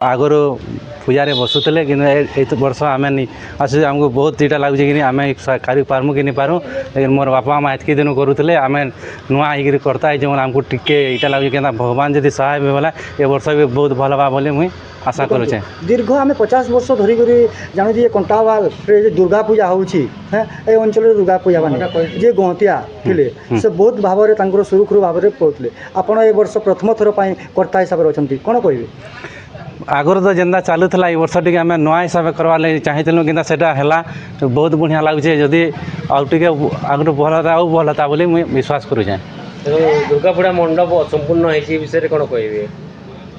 आगुरी पूजारे बसुले कि वर्ष आम नहीं आस आमको बहुत इटा लगुच कि आम कर पार्मु कि नहीं पारूँ लेकिन मोर बापा माँ एतक दिन करूँ आम नुआ हो करता जो आमको टिके इटा लगुच कि भगवान जब सहाय भी बोला ए वर्ष भी बहुत भल बा बोली मुई आशा करुचे। दीर्घ आम 50 वर्ष धरिक जानू जे कंटावाल दुर्गा पूजा होची हाँ ये अंचल दुर्गा पूजा माने जे गहतिया थिले से बहुत भाव में सुरुखुरु भाव में पढ़ुले आपण ए वर्ष प्रथम थर पर कर्ता हिसाब से अच्छा कौन कहे आगुरी तो जेन्दा चलूला ये वर्ष टी आम नुआ हिसाब से करवा चाहिए कि है बहुत बढ़िया लगुचे जदि आगे आगु भल था आउ भल था बोली मुझे विश्वास करुचे। दुर्गा पूजा मंडप असंपूर्ण विषय कौन कहे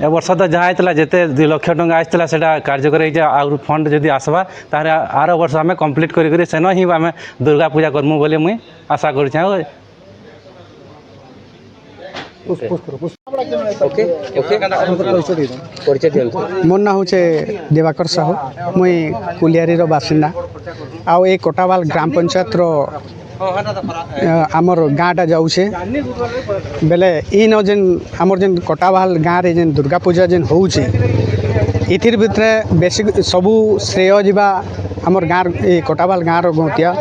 ए वर्ष तो जहाँ होता जिते 2 लाख टंका आसाला से कार्यकर आगु फंड जदि आसवा तार आर वर्ष आम कम्प्लीट कर सेन ही आम दुर्गा पूजा करमु बोली मुई आशा करुचे। मोर ना हूँ देवाकर साहू मुई कुलियारी बासिंदा आउ ए कोटावाल ग्राम पंचायत आमर गाँटा जाऊे बेले इन जेन आमर जेन कोटावाल गाँव रे जेन दुर्गा पूजा जेन होउचे इथिर भितरे बेसिक सबू श्रेय जीवा आमर गाँव ए कोटावाल गाँव गहतिया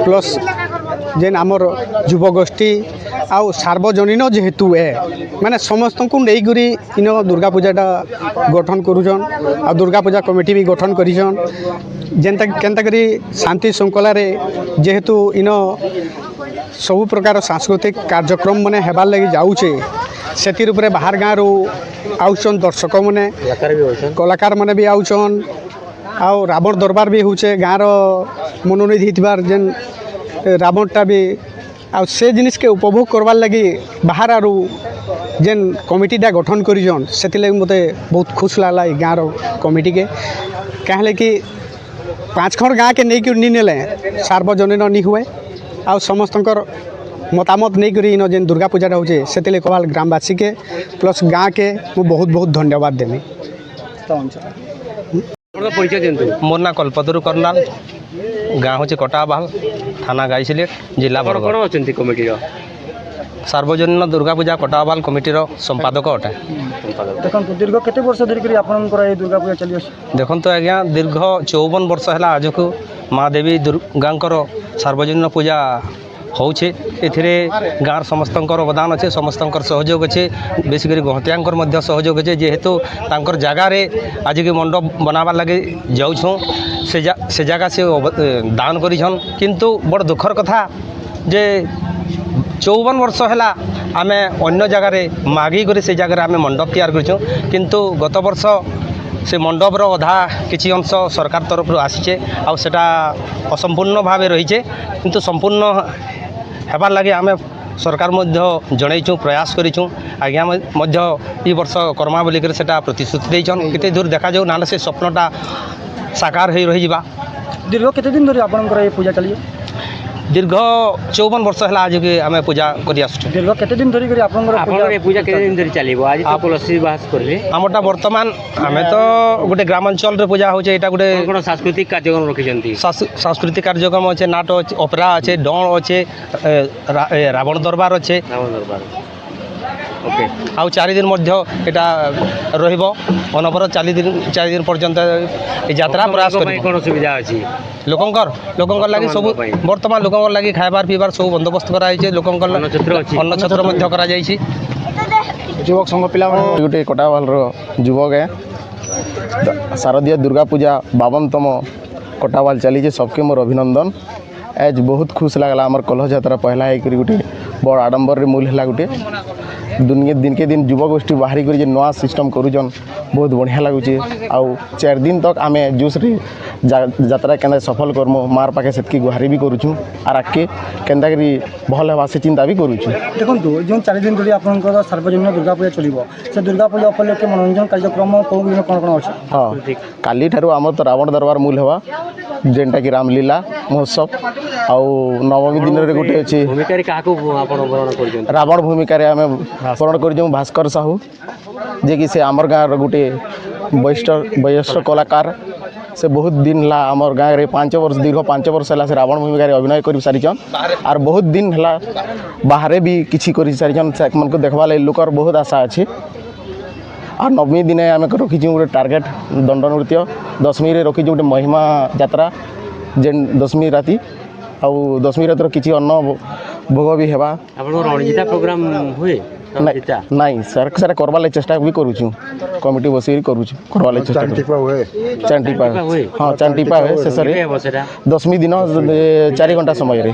प्लस जेन आमर युवगोष्ठी आउ सार्वजनीन जेहेतु ए माने समस्त को लेकरी इन दुर्गा पूजाटा गठन करुछन आ दुर्गा पूजा कमिटी भी गठन करिछन जेनता केनता करी शांति श्रृंखला रे जेहेतु इन सब प्रकार सांस्कृतिक कार्यक्रम माने हेबार लगी जाऊचे सेतिर उपरे बाहर गाँव रू आउछन दर्शक माने कलाकार माने भी आउछन आउ रावण दरबार भी होचे गाँव मनोनीत होइबार जेन रावणटा भी आ से जिनिस के उपभोग करवार लगी बाहर आरू जेन कमिटीटा गठन करिजन सेति लगी मते बहुत खुश लागला ई गाँव कमिटी के कहले कि 5 खंड गाँव के नहीं कि नहीं नेले सार्वजनीन नहीं हुए आ समस्तकर मतामत नहीं करी इन जेन दुर्गा पूजाटा होचे सेति लगी कोवाल ग्रामवासी के प्लस गाँव के मु बहुत बहुत धन्यवाद देमी। मोर ना कल्पतरु करनाल गाँ हूँ कोटावाल थाना गाईसिलेट जिला बरगढ़ अच्छा कमिटी सार्वजनीन दुर्गा पूजा कोटावाल कमिटीर संपादक अटे। देखो दीर्घ केते वर्ष धरिक दुर्गा पूजा चली देखो आज्ञा दीर्घ 54 वर्ष है आज को माँ देवी दुर्गा सार्वजनीन पूजा होचे एथिरे गाँव समस्त अवदान अच्छे समस्त सहयोग अच्छे बेसिकरी गहतिया सहयोग अच्छे जेहेतु तांकर जगार आज के मंडप बनाबार लगे जाऊँ से जगह से दान करिछन किंतु बड़ दुखर कथा जे 54 वर्ष है आम अन्य जगार मागिक से जगह आम मंडप तैयार करूँ किंतु गत वर्ष से मंडपर अधा किसी अंश सरकार तरफ आसीचे आटा असंपूर्ण भाव रहीचे किंतु संपूर्ण हेबार लगे आम सरकार जनईचु प्रयास करूँ आज्ञा ये वर्ष कर्मा बोलिक प्रतिश्रुति देछन केते दूर देखा जाऊ ना से स्वप्नटा साकार हो रही दीर्घ केते दिन धरि आपनकर ये पूजा चलिए दीर्घ 54 वर्ष है आज के आम पूजा कर दीर्घ केते दिन धरि आपनकर पूजा केते दिन धरि चलिबो आज तो तुलसी बास करले हमटा वर्तमान आमे तो गोटे ग्रामांचल रे पूजा होचे एटा गोटे कोन सांस्कृतिक कार्यक्रम रखिसंती सांस्कृतिक कार्यक्रम अच्छे नाटक अच्छे ओपेरा अच्छे डण अच्छे रावण दरबार अच्छे ओके आउ 4 दिन मध्य एटा रहिबो अनबर 4 दिन पर्यंत यात्रा प्रयास करी कोन सुविधा अछि लोकंकर लगी सब वर्तमान लोकंकर लगी खाइबार पीबार सब बंदोबस्त करा जाइछे लोकंकर अन्न छत्र मध्य करा जाइछी युवक संघ पिला गोटे कोटावाल युवक है शारदीय दुर्गा पूजा 52तम कोटावाल चली सबके मोर अभिनंदन आज बहुत खुश लगला आमर कलह यात्रा पहला है गोटे बड़ आडंबर रे मूल है गोटे दिन के दिन युवा गोष्ठी बाहरी कर नुआ सिस्टम करुचन बहुत बढ़िया लगुचे आउ 4 दिन तक आम जोश रे यात्रा के सफल करमु मार पाखे से गुहारी भी करुचु आर आगे केन्ता करी भल है से चिंता भी करुचु। देखो जो 4 दिन धरी आपनकर सार्वजनिक दुर्गा पूजा चलिबो से दुर्गा पूजा उपलक्षे मनोरंजन कार्यक्रम कौन दिन कौन कौन अच्छे हाँ काली ठारू आम तो रावण दरबार मूल हवा जेनटा कि रामलीला महोत्सव आउ नवमी दिन रे गोटे अच्छे रावण भूमिका आम पूरण कर भास्कर साहू जे कि से आमर गाँव गोटे वरिष्ठ कलाकार से बहुत दिन ला आमर गाँव रे 5 वर्ष दीर्घ 5 वर्ष है से रावण भूमिका अभिनय कर सारिछन और बहुत दिन है बाहर भी किसी कर सारिछन से मन को देखवा लोकर बहुत आशा अच्छे আর নবমী দিনে আমি রଖିଛୁ ଗୋଟେ ଟାର୍ଗେଟ୍ ଦଣ୍ଡ ନୃତ୍ୟ ଦଶମୀରେ ରଖିଛୁ ଗୋଟେ ମହିମା ଯାତ୍ରା ଯେନ୍ ଦଶମୀ ରାତି ଆଉ ଦଶମୀ ରାତିର କିଛି ଅନ୍ନ ଭୋଗ ବି ହେବା ଆପଣଙ୍କର ରଣଜିତା ପ୍ରୋଗ୍ରାମ ହୁଏ ନାଇଁ ସାର୍ ସେଟା କରବାର୍ ଲାଗି ଚେଷ୍ଟା ବି କରୁଛୁ କମିଟି ବସିକି କରୁଛୁ କରବାର୍ ଲାଗି ଚେଷ୍ଟା ଚାନ୍ଟିପା ହଁ ଚାନ୍ଟିପା ହୁଏ ଶେଷରେ ସେଟା ଦଶମୀ ଦିନ 4 ଘଣ୍ଟା ସମୟରେ